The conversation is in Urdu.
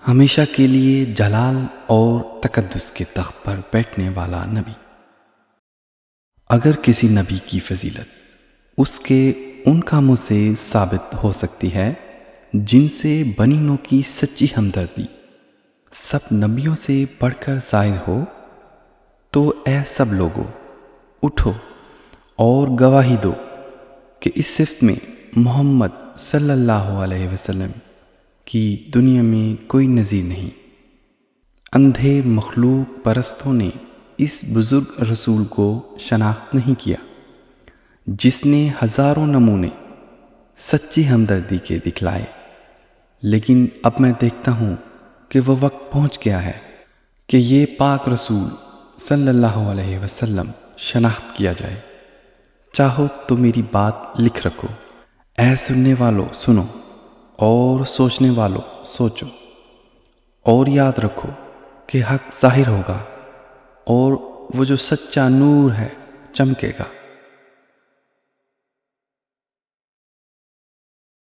ہمیشہ کے لیے جلال اور تقدس کے تخت پر بیٹھنے والا نبی۔ اگر کسی نبی کی فضیلت اس کے ان کاموں سے ثابت ہو سکتی ہے جن سے بنی نوع کی سچی ہمدردی سب نبیوں سے بڑھ کر ظاہر ہو، تو اے سب لوگو اٹھو اور گواہی دو کہ اس صفت میں محمد صلی اللہ علیہ وسلم کی دنیا میں کوئی نظیر نہیں۔ اندھے مخلوق پرستوں نے اس بزرگ رسول کو شناخت نہیں کیا جس نے ہزاروں نمونے سچی ہمدردی کے دکھلائے، لیکن اب میں دیکھتا ہوں کہ وہ وقت پہنچ گیا ہے کہ یہ پاک رسول صلی اللہ علیہ وسلم شناخت کیا جائے۔ چاہو تو میری بات لکھ رکھو، اے سننے والو سنو اور سوچنے والو سوچو، اور یاد رکھو کہ حق ظاہر ہوگا اور وہ جو سچا نور ہے چمکے گا۔